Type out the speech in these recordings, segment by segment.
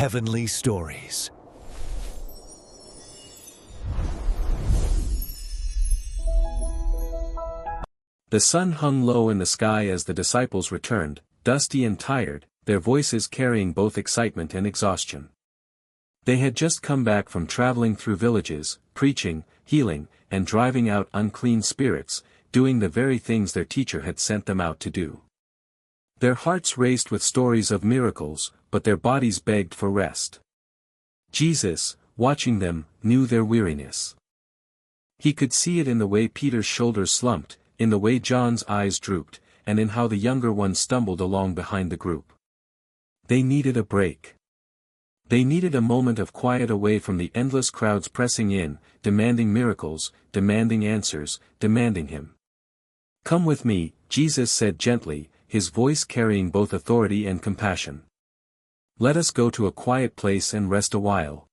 Heavenly Stories. The sun hung low in the sky as the disciples returned, dusty and tired, their voices carrying both excitement and exhaustion. They had just come back from traveling through villages, preaching, healing, and driving out unclean spirits, doing the very things their teacher had sent them out to do. Their hearts raced with stories of miracles, but their bodies begged for rest. Jesus, watching them, knew their weariness. He could see it in the way Peter's shoulders slumped, in the way John's eyes drooped, and in how the younger one stumbled along behind the group. They needed a break. They needed a moment of quiet away from the endless crowds pressing in, demanding miracles, demanding answers, demanding him. "Come with me," Jesus said gently, his voice carrying both authority and compassion. "Let us go to a quiet place and rest a while."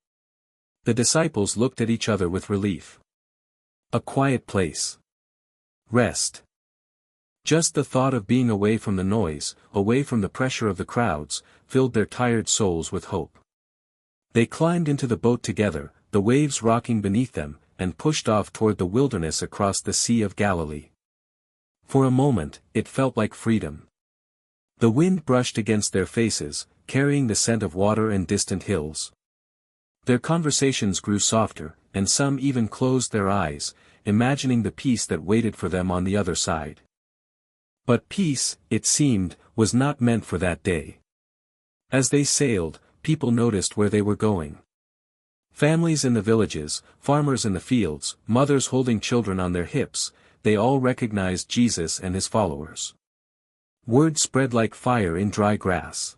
The disciples looked at each other with relief. A quiet place. Rest. Just the thought of being away from the noise, away from the pressure of the crowds, filled their tired souls with hope. They climbed into the boat together, the waves rocking beneath them, and pushed off toward the wilderness across the Sea of Galilee. For a moment, it felt like freedom. The wind brushed against their faces, carrying the scent of water and distant hills. Their conversations grew softer, and some even closed their eyes, imagining the peace that waited for them on the other side. But peace, it seemed, was not meant for that day. As they sailed, people noticed where they were going. Families in the villages, farmers in the fields, mothers holding children on their hips, they all recognized Jesus and his followers. Word spread like fire in dry grass.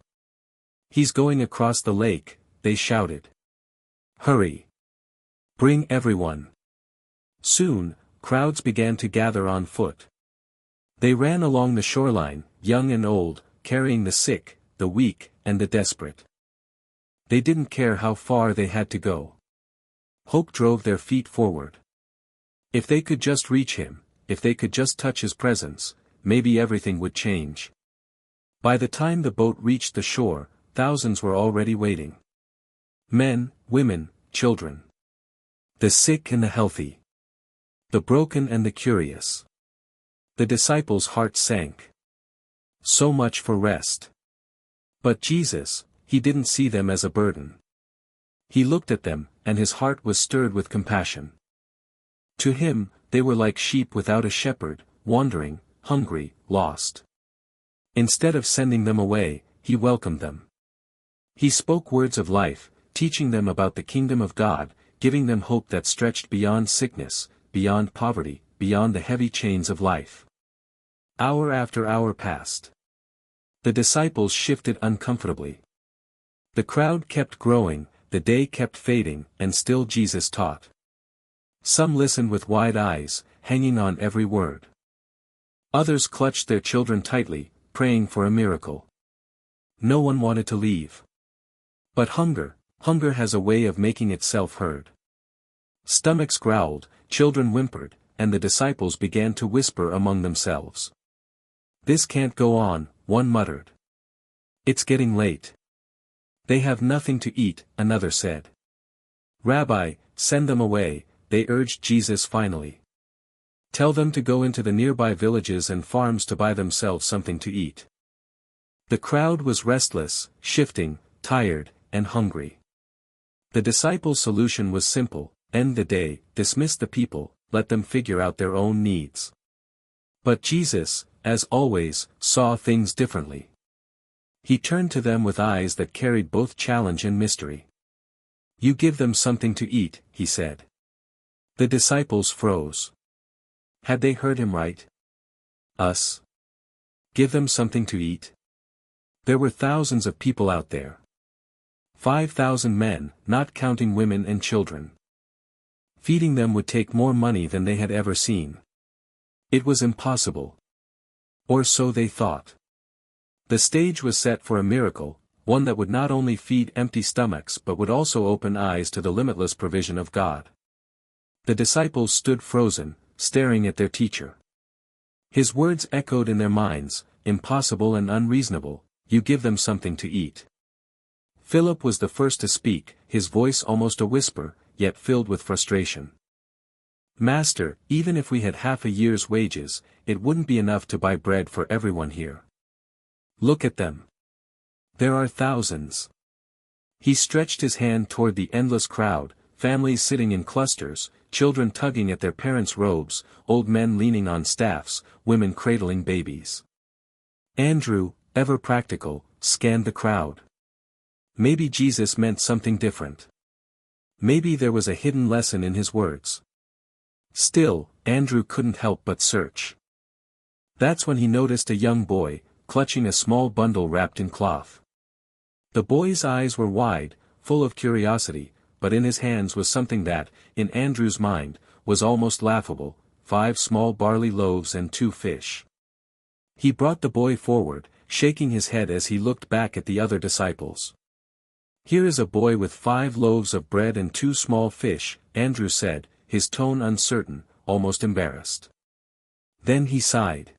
"He's going across the lake," they shouted. "Hurry! Bring everyone!" Soon, crowds began to gather on foot. They ran along the shoreline, young and old, carrying the sick, the weak, and the desperate. They didn't care how far they had to go. Hope drove their feet forward. If they could just reach him, if they could just touch his presence, maybe everything would change. By the time the boat reached the shore, thousands were already waiting. Men, women, children. The sick and the healthy. The broken and the curious. The disciples' hearts sank. So much for rest. But Jesus, he didn't see them as a burden. He looked at them, and his heart was stirred with compassion. To him, they were like sheep without a shepherd, wandering, hungry, lost. Instead of sending them away, he welcomed them. He spoke words of life, teaching them about the kingdom of God, giving them hope that stretched beyond sickness, beyond poverty, beyond the heavy chains of life. Hour after hour passed. The disciples shifted uncomfortably. The crowd kept growing, the day kept fading, and still Jesus taught. Some listened with wide eyes, hanging on every word. Others clutched their children tightly, praying for a miracle. No one wanted to leave. But hunger has a way of making itself heard. Stomachs growled, children whimpered, and the disciples began to whisper among themselves. "This can't go on," one muttered. "It's getting late." "They have nothing to eat," another said. "Rabbi, send them away," they urged Jesus finally. "Tell them to go into the nearby villages and farms to buy themselves something to eat." The crowd was restless, shifting, tired, and hungry. The disciples' solution was simple: end the day, dismiss the people, let them figure out their own needs. But Jesus, as always, saw things differently. He turned to them with eyes that carried both challenge and mystery. "You give them something to eat," he said. The disciples froze. Had they heard him right? Us? Give them something to eat? There were thousands of people out there. 5,000 men, not counting women and children. Feeding them would take more money than they had ever seen. It was impossible. Or so they thought. The stage was set for a miracle, one that would not only feed empty stomachs but would also open eyes to the limitless provision of God. The disciples stood frozen, staring at their teacher. His words echoed in their minds, impossible and unreasonable, "You give them something to eat." Philip was the first to speak, his voice almost a whisper, yet filled with frustration. "Master, even if we had half a year's wages, it wouldn't be enough to buy bread for everyone here. Look at them. There are thousands." He stretched his hand toward the endless crowd, families sitting in clusters, children tugging at their parents' robes, old men leaning on staffs, women cradling babies. Andrew, ever practical, scanned the crowd. Maybe Jesus meant something different. Maybe there was a hidden lesson in his words. Still, Andrew couldn't help but search. That's when he noticed a young boy, clutching a small bundle wrapped in cloth. The boy's eyes were wide, full of curiosity, but in his hands was something that, in Andrew's mind, was almost laughable: 5 small barley loaves and 2 fish. He brought the boy forward, shaking his head as he looked back at the other disciples. "Here is a boy with 5 loaves of bread and 2 small fish," Andrew said, his tone uncertain, almost embarrassed. Then he sighed.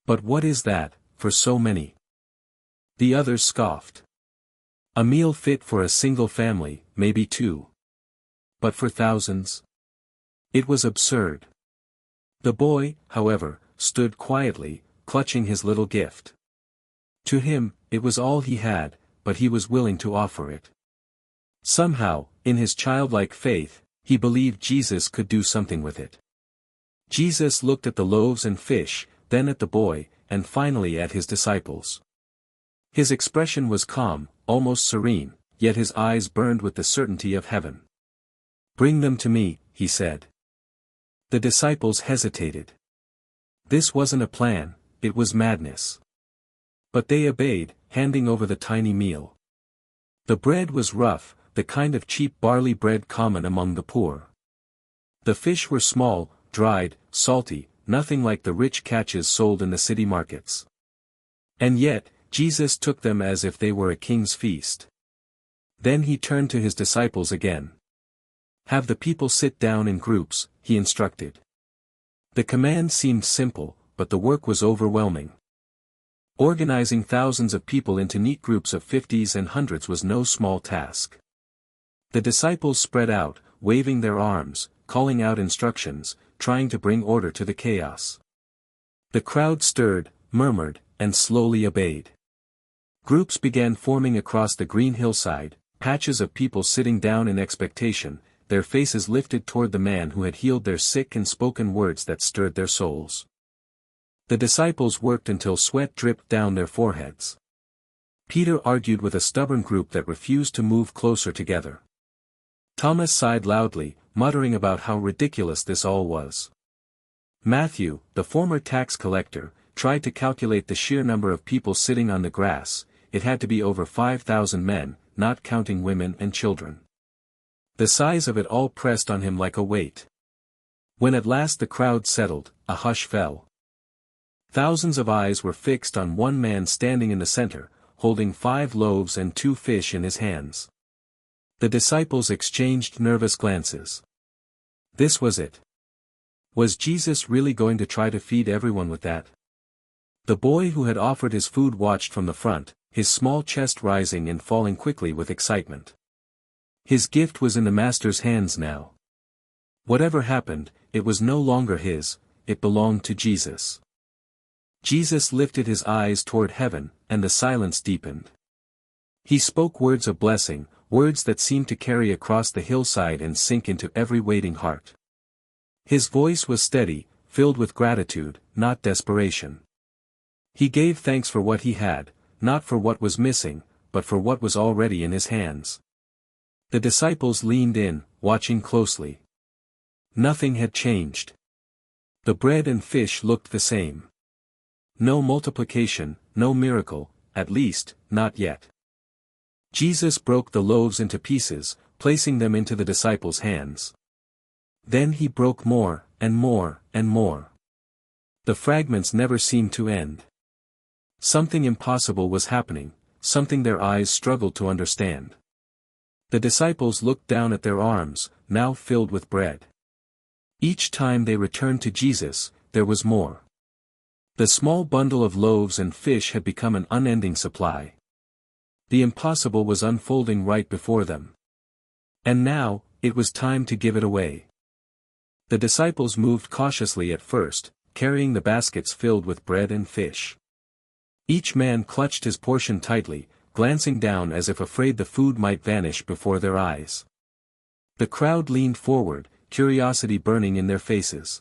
"But what is that, for so many?" The others scoffed. "A meal fit for a single family, maybe 2. But for thousands?" It was absurd. The boy, however, stood quietly, clutching his little gift. To him, it was all he had, but he was willing to offer it. Somehow, in his childlike faith, he believed Jesus could do something with it. Jesus looked at the loaves and fish, then at the boy, and finally at his disciples. His expression was calm, almost serene, yet his eyes burned with the certainty of heaven. "Bring them to me," he said. The disciples hesitated. This wasn't a plan, it was madness. But they obeyed, handing over the tiny meal. The bread was rough, the kind of cheap barley bread common among the poor. The fish were small, dried, salty, nothing like the rich catches sold in the city markets. And yet, Jesus took them as if they were a king's feast. Then he turned to his disciples again. "Have the people sit down in groups," he instructed. The command seemed simple, but the work was overwhelming. Organizing thousands of people into neat groups of 50s and 100s was no small task. The disciples spread out, waving their arms, calling out instructions, trying to bring order to the chaos. The crowd stirred, murmured, and slowly obeyed. Groups began forming across the green hillside, patches of people sitting down in expectation, their faces lifted toward the man who had healed their sick and spoken words that stirred their souls. The disciples worked until sweat dripped down their foreheads. Peter argued with a stubborn group that refused to move closer together. Thomas sighed loudly, muttering about how ridiculous this all was. Matthew, the former tax collector, tried to calculate the sheer number of people sitting on the grass. It had to be over 5,000 men, not counting women and children. The size of it all pressed on him like a weight. When at last the crowd settled, a hush fell. Thousands of eyes were fixed on one man standing in the center, holding 5 loaves and 2 fish in his hands. The disciples exchanged nervous glances. This was it. Was Jesus really going to try to feed everyone with that? The boy who had offered his food watched from the front, his small chest rising and falling quickly with excitement. His gift was in the master's hands now. Whatever happened, it was no longer his, it belonged to Jesus. Jesus lifted his eyes toward heaven, and the silence deepened. He spoke words of blessing, words that seemed to carry across the hillside and sink into every waiting heart. His voice was steady, filled with gratitude, not desperation. He gave thanks for what he had, not for what was missing, but for what was already in his hands. The disciples leaned in, watching closely. Nothing had changed. The bread and fish looked the same. No multiplication, no miracle, at least, not yet. Jesus broke the loaves into pieces, placing them into the disciples' hands. Then he broke more, and more, and more. The fragments never seemed to end. Something impossible was happening, something their eyes struggled to understand. The disciples looked down at their arms, now filled with bread. Each time they returned to Jesus, there was more. The small bundle of loaves and fish had become an unending supply. The impossible was unfolding right before them. And now, it was time to give it away. The disciples moved cautiously at first, carrying the baskets filled with bread and fish. Each man clutched his portion tightly, glancing down as if afraid the food might vanish before their eyes. The crowd leaned forward, curiosity burning in their faces.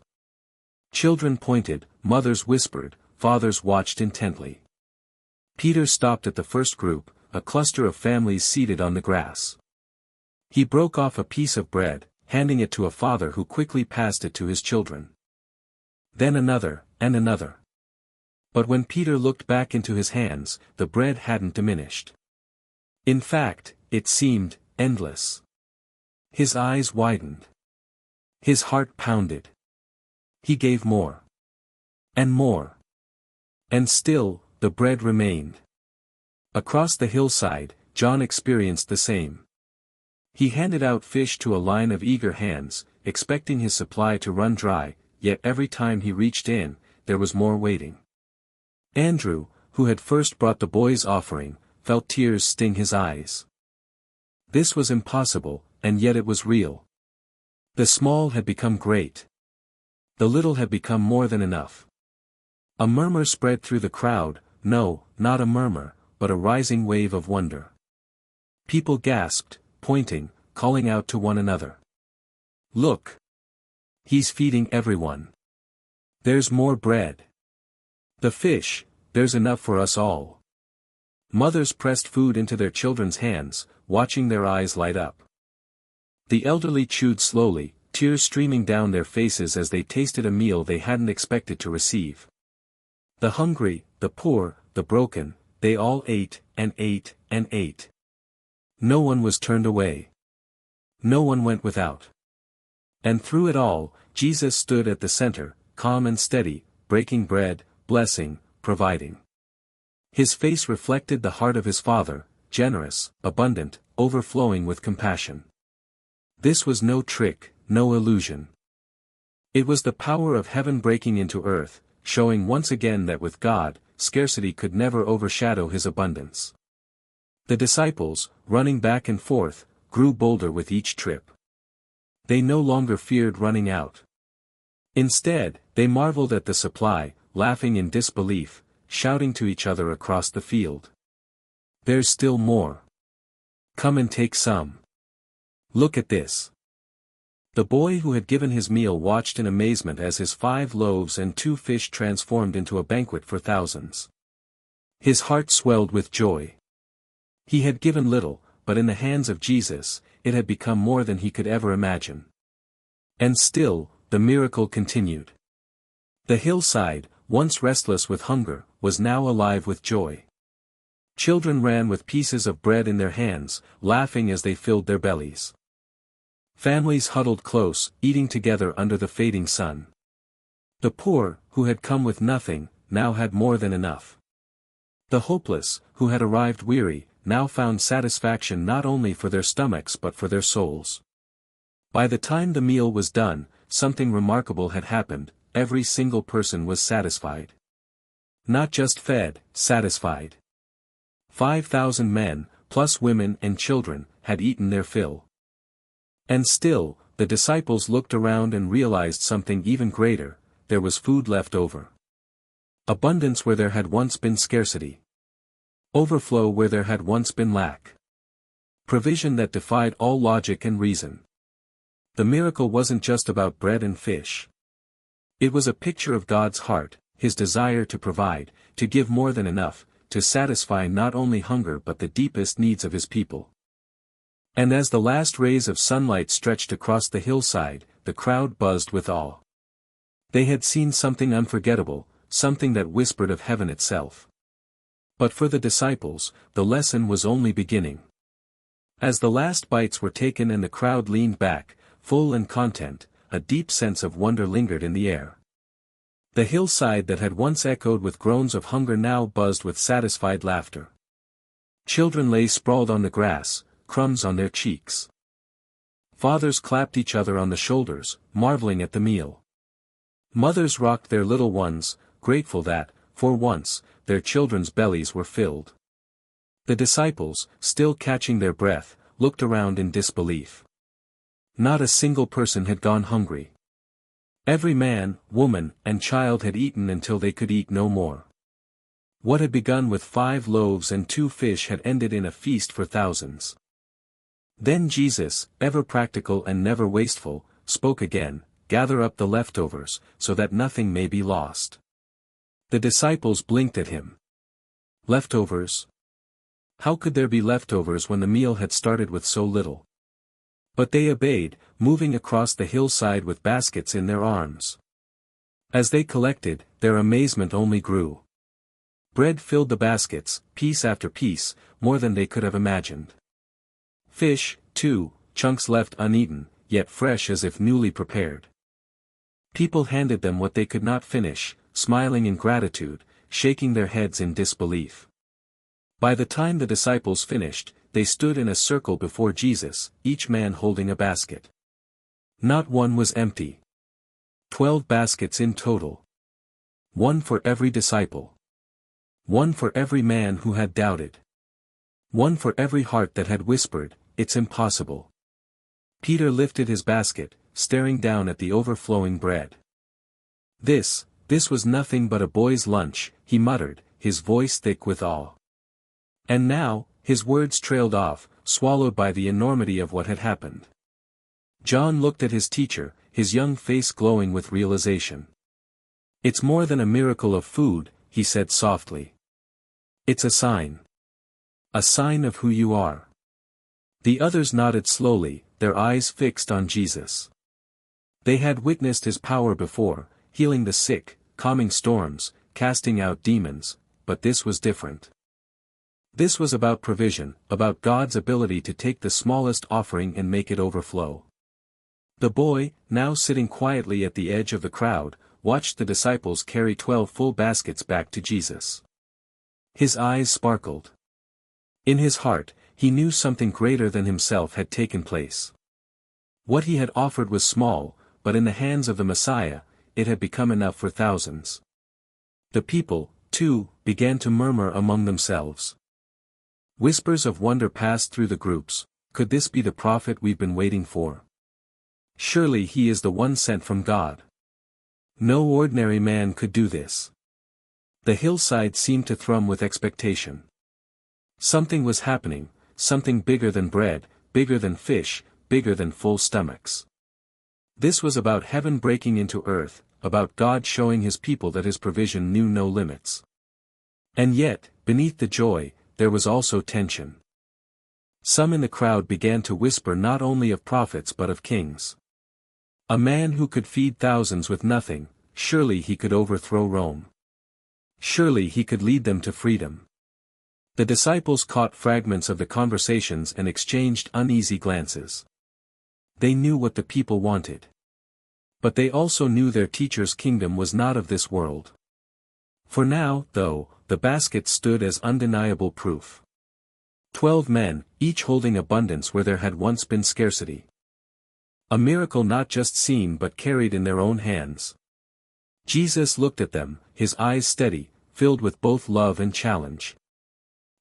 Children pointed, mothers whispered, fathers watched intently. Peter stopped at the first group, a cluster of families seated on the grass. He broke off a piece of bread, handing it to a father who quickly passed it to his children. Then another, and another. But when Peter looked back into his hands, the bread hadn't diminished. In fact, it seemed endless. His eyes widened. His heart pounded. He gave more. And more. And still, the bread remained. Across the hillside, John experienced the same. He handed out fish to a line of eager hands, expecting his supply to run dry, yet every time he reached in, there was more waiting. Andrew, who had first brought the boy's offering, felt tears sting his eyes. This was impossible, and yet it was real. The small had become great. The little had become more than enough. A murmur spread through the crowd, no, not a murmur, but a rising wave of wonder. People gasped, pointing, calling out to one another. Look! He's feeding everyone. There's more bread. The fish, there's enough for us all. Mothers pressed food into their children's hands, watching their eyes light up. The elderly chewed slowly, tears streaming down their faces as they tasted a meal they hadn't expected to receive. The hungry, the poor, the broken, they all ate, and ate, and ate. No one was turned away. No one went without. And through it all, Jesus stood at the center, calm and steady, breaking bread, blessing, providing. His face reflected the heart of his Father, generous, abundant, overflowing with compassion. This was no trick, no illusion. It was the power of heaven breaking into earth, showing once again that with God, scarcity could never overshadow his abundance. The disciples, running back and forth, grew bolder with each trip. They no longer feared running out. Instead, they marveled at the supply, laughing in disbelief, shouting to each other across the field. There's still more. Come and take some. Look at this. The boy who had given his meal watched in amazement as his 5 loaves and 2 fish transformed into a banquet for thousands. His heart swelled with joy. He had given little, but in the hands of Jesus, it had become more than he could ever imagine. And still, the miracle continued. The hillside, once restless with hunger, was now alive with joy. Children ran with pieces of bread in their hands, laughing as they filled their bellies. Families huddled close, eating together under the fading sun. The poor, who had come with nothing, now had more than enough. The hopeless, who had arrived weary, now found satisfaction not only for their stomachs but for their souls. By the time the meal was done, something remarkable had happened. Every single person was satisfied. Not just fed, satisfied. 5,000 men, plus women and children, had eaten their fill. And still, the disciples looked around and realized something even greater: there was food left over. Abundance where there had once been scarcity. Overflow where there had once been lack. Provision that defied all logic and reason. The miracle wasn't just about bread and fish. It was a picture of God's heart, his desire to provide, to give more than enough, to satisfy not only hunger but the deepest needs of his people. And as the last rays of sunlight stretched across the hillside, the crowd buzzed with awe. They had seen something unforgettable, something that whispered of heaven itself. But for the disciples, the lesson was only beginning. As the last bites were taken and the crowd leaned back, full and content, a deep sense of wonder lingered in the air. The hillside that had once echoed with groans of hunger now buzzed with satisfied laughter. Children lay sprawled on the grass, crumbs on their cheeks. Fathers clapped each other on the shoulders, marveling at the meal. Mothers rocked their little ones, grateful that, for once, their children's bellies were filled. The disciples, still catching their breath, looked around in disbelief. Not a single person had gone hungry. Every man, woman, and child had eaten until they could eat no more. What had begun with 5 loaves and 2 fish had ended in a feast for thousands. Then Jesus, ever practical and never wasteful, spoke again, "Gather up the leftovers, so that nothing may be lost." The disciples blinked at him. Leftovers? How could there be leftovers when the meal had started with so little? But they obeyed, moving across the hillside with baskets in their arms. As they collected, their amazement only grew. Bread filled the baskets, piece after piece, more than they could have imagined. Fish, too, chunks left uneaten, yet fresh as if newly prepared. People handed them what they could not finish, smiling in gratitude, shaking their heads in disbelief. By the time the disciples finished, they stood in a circle before Jesus, each man holding a basket. Not one was empty. 12 baskets in total. One for every disciple. One for every man who had doubted. One for every heart that had whispered, "It's impossible." Peter lifted his basket, staring down at the overflowing bread. This was nothing but a boy's lunch," he muttered, his voice thick with awe. And now, his words trailed off, swallowed by the enormity of what had happened. John looked at his teacher, his young face glowing with realization. "It's more than a miracle of food," he said softly. "It's a sign. A sign of who you are." The others nodded slowly, their eyes fixed on Jesus. They had witnessed his power before, healing the sick, calming storms, casting out demons, but this was different. This was about provision, about God's ability to take the smallest offering and make it overflow. The boy, now sitting quietly at the edge of the crowd, watched the disciples carry 12 full baskets back to Jesus. His eyes sparkled. In his heart, he knew something greater than himself had taken place. What he had offered was small, but in the hands of the Messiah, it had become enough for thousands. The people, too, began to murmur among themselves. Whispers of wonder passed through the groups. Could this be the prophet we've been waiting for? Surely he is the one sent from God. No ordinary man could do this. The hillside seemed to thrum with expectation. Something was happening, something bigger than bread, bigger than fish, bigger than full stomachs. This was about heaven breaking into earth, about God showing his people that his provision knew no limits. And yet, beneath the joy, there was also tension. Some in the crowd began to whisper not only of prophets but of kings. A man who could feed thousands with nothing, surely he could overthrow Rome. Surely he could lead them to freedom. The disciples caught fragments of the conversations and exchanged uneasy glances. They knew what the people wanted. But they also knew their teacher's kingdom was not of this world. For now, though, the baskets stood as undeniable proof. 12 men, each holding abundance where there had once been scarcity. A miracle not just seen but carried in their own hands. Jesus looked at them, his eyes steady, filled with both love and challenge.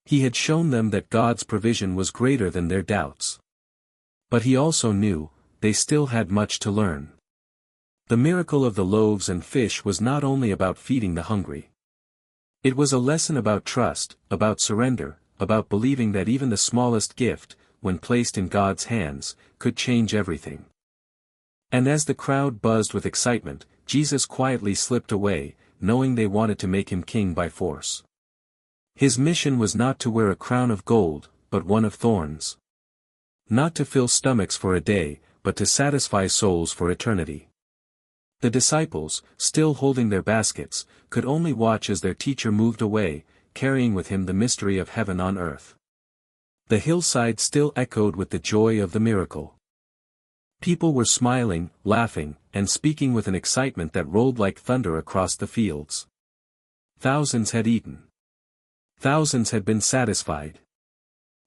He had shown them that God's provision was greater than their doubts. But he also knew, they still had much to learn. The miracle of the loaves and fish was not only about feeding the hungry. It was a lesson about trust, about surrender, about believing that even the smallest gift, when placed in God's hands, could change everything. And as the crowd buzzed with excitement, Jesus quietly slipped away, knowing they wanted to make him king by force. His mission was not to wear a crown of gold, but one of thorns. Not to fill stomachs for a day, but to satisfy souls for eternity. The disciples, still holding their baskets, could only watch as their teacher moved away, carrying with him the mystery of heaven on earth. The hillside still echoed with the joy of the miracle. People were smiling, laughing, and speaking with an excitement that rolled like thunder across the fields. Thousands had eaten. Thousands had been satisfied.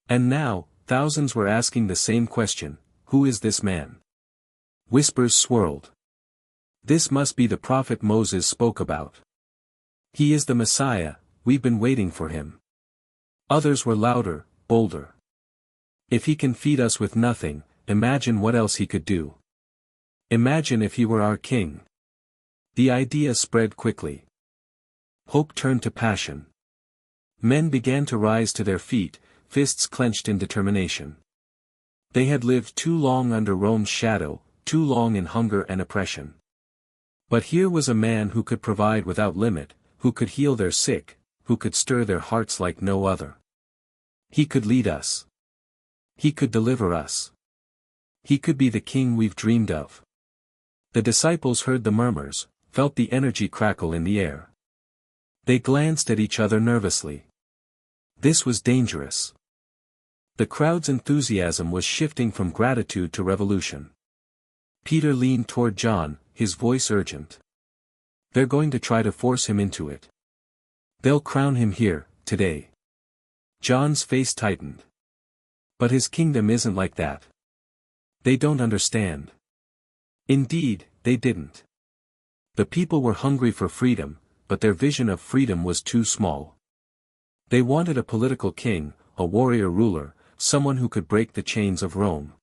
And now, thousands were asking the same question, who is this man? Whispers swirled. This must be the prophet Moses spoke about. He is the Messiah, we've been waiting for him. Others were louder, bolder. If he can feed us with nothing, imagine what else he could do. Imagine if he were our king. The idea spread quickly. Hope turned to passion. Men began to rise to their feet, fists clenched in determination. They had lived too long under Rome's shadow, too long in hunger and oppression. But here was a man who could provide without limit, who could heal their sick, who could stir their hearts like no other. He could lead us. He could deliver us. He could be the king we've dreamed of. The disciples heard the murmurs, felt the energy crackle in the air. They glanced at each other nervously. This was dangerous. The crowd's enthusiasm was shifting from gratitude to revolution. Peter leaned toward John, his voice urgent. They're going to try to force him into it. They'll crown him here, today. John's face tightened. But his kingdom isn't like that. They don't understand. Indeed, they didn't. The people were hungry for freedom, but their vision of freedom was too small. They wanted a political king, a warrior ruler, someone who could break the chains of Rome.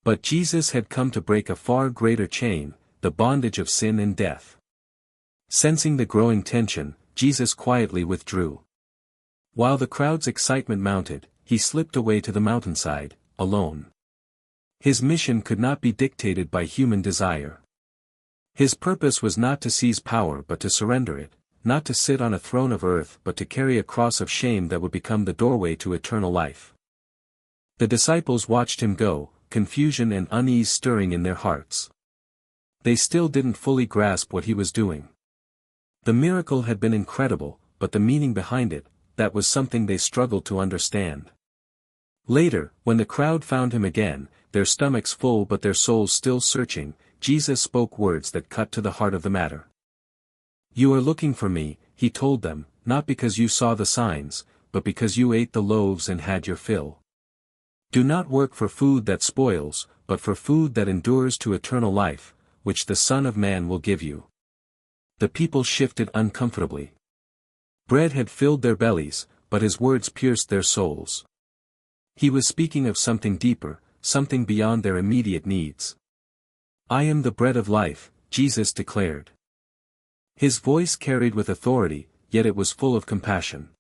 But Jesus had come to break a far greater chain, the bondage of sin and death. Sensing the growing tension, Jesus quietly withdrew. While the crowd's excitement mounted, he slipped away to the mountainside, alone. His mission could not be dictated by human desire. His purpose was not to seize power but to surrender it, not to sit on a throne of earth but to carry a cross of shame that would become the doorway to eternal life. The disciples watched him go, confusion and unease stirring in their hearts. They still didn't fully grasp what he was doing. The miracle had been incredible, but the meaning behind it, that was something they struggled to understand. Later, when the crowd found him again, their stomachs full but their souls still searching, Jesus spoke words that cut to the heart of the matter. You are looking for me, he told them, not because you saw the signs, but because you ate the loaves and had your fill. Do not work for food that spoils, but for food that endures to eternal life, which the Son of Man will give you. The people shifted uncomfortably. Bread had filled their bellies, but his words pierced their souls. He was speaking of something deeper, something beyond their immediate needs. I am the bread of life, Jesus declared. His voice carried with authority, yet it was full of compassion.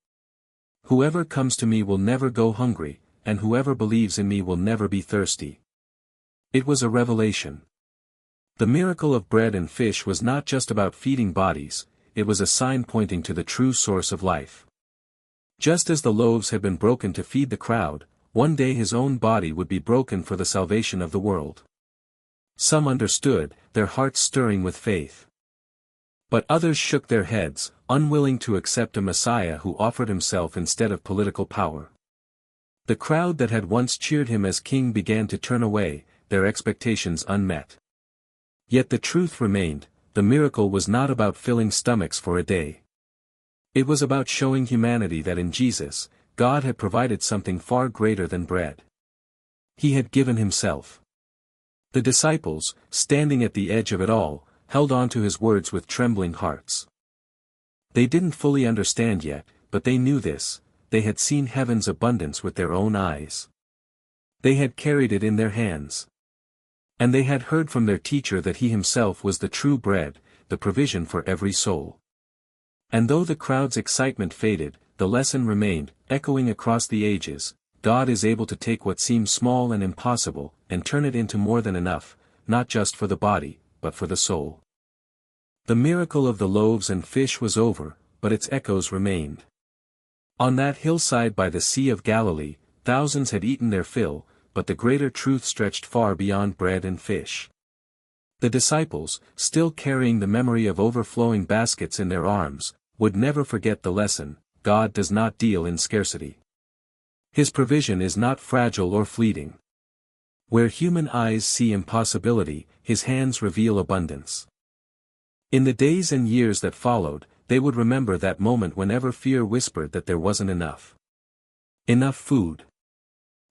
Whoever comes to me will never go hungry, and whoever believes in me will never be thirsty. It was a revelation. The miracle of bread and fish was not just about feeding bodies, it was a sign pointing to the true source of life. Just as the loaves had been broken to feed the crowd, one day his own body would be broken for the salvation of the world. Some understood, their hearts stirring with faith. But others shook their heads, unwilling to accept a Messiah who offered himself instead of political power. The crowd that had once cheered him as king began to turn away, their expectations unmet. Yet the truth remained, the miracle was not about filling stomachs for a day. It was about showing humanity that in Jesus, God had provided something far greater than bread. He had given himself. The disciples, standing at the edge of it all, held on to his words with trembling hearts. They didn't fully understand yet, but they knew this, they had seen heaven's abundance with their own eyes. They had carried it in their hands. And they had heard from their teacher that he himself was the true bread, the provision for every soul. And though the crowd's excitement faded, the lesson remained, echoing across the ages, God is able to take what seems small and impossible, and turn it into more than enough, not just for the body, but for the soul. The miracle of the loaves and fish was over, but its echoes remained. On that hillside by the Sea of Galilee, thousands had eaten their fill, but the greater truth stretched far beyond bread and fish. The disciples, still carrying the memory of overflowing baskets in their arms, would never forget the lesson, God does not deal in scarcity. His provision is not fragile or fleeting. Where human eyes see impossibility, his hands reveal abundance. In the days and years that followed, they would remember that moment whenever fear whispered that there wasn't enough. Enough food.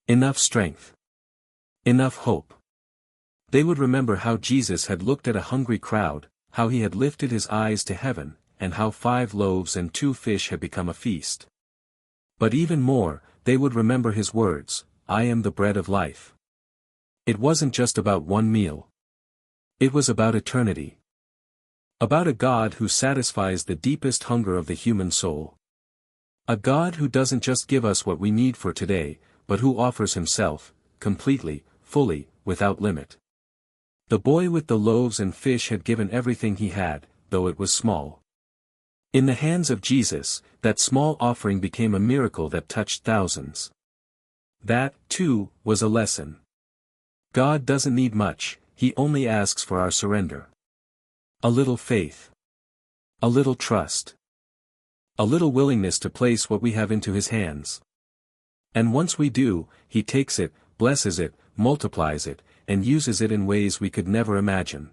Enough strength. Enough hope. They would remember how Jesus had looked at a hungry crowd, how he had lifted his eyes to heaven, and how 5 loaves and 2 fish had become a feast. But even more, they would remember his words, "I am the bread of life." It wasn't just about one meal. It was about eternity. About a God who satisfies the deepest hunger of the human soul. A God who doesn't just give us what we need for today, but who offers himself, completely, fully, without limit. The boy with the loaves and fish had given everything he had, though it was small. In the hands of Jesus, that small offering became a miracle that touched thousands. That, too, was a lesson. God doesn't need much, he only asks for our surrender. A little faith. A little trust. A little willingness to place what we have into his hands. And once we do, he takes it, blesses it, multiplies it, and uses it in ways we could never imagine.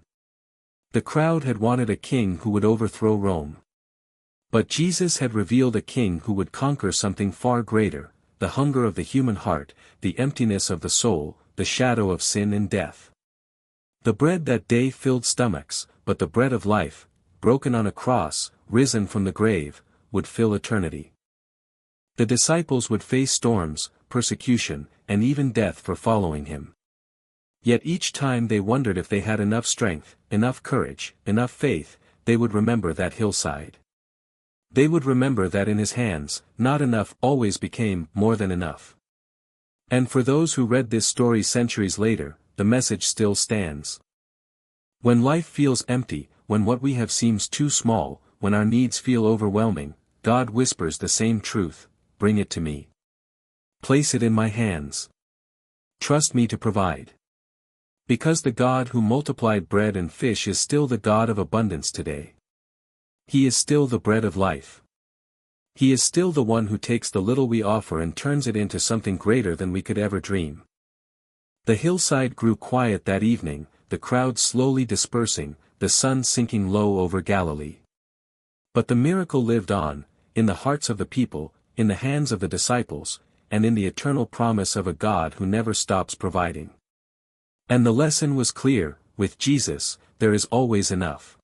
The crowd had wanted a king who would overthrow Rome. But Jesus had revealed a king who would conquer something far greater, the hunger of the human heart, the emptiness of the soul, the shadow of sin and death. The bread that day filled stomachs, but the bread of life, broken on a cross, risen from the grave, would fill eternity. The disciples would face storms, persecution, and even death for following him. Yet each time they wondered if they had enough strength, enough courage, enough faith, they would remember that hillside. They would remember that in his hands, not enough always became more than enough. And for those who read this story centuries later, the message still stands. When life feels empty, when what we have seems too small, when our needs feel overwhelming, God whispers the same truth, "Bring it to me. Place it in my hands. Trust me to provide." Because the God who multiplied bread and fish is still the God of abundance today. He is still the bread of life. He is still the one who takes the little we offer and turns it into something greater than we could ever dream. The hillside grew quiet that evening, the crowd slowly dispersing, the sun sinking low over Galilee. But the miracle lived on, in the hearts of the people, in the hands of the disciples, and in the eternal promise of a God who never stops providing. And the lesson was clear, with Jesus, there is always enough.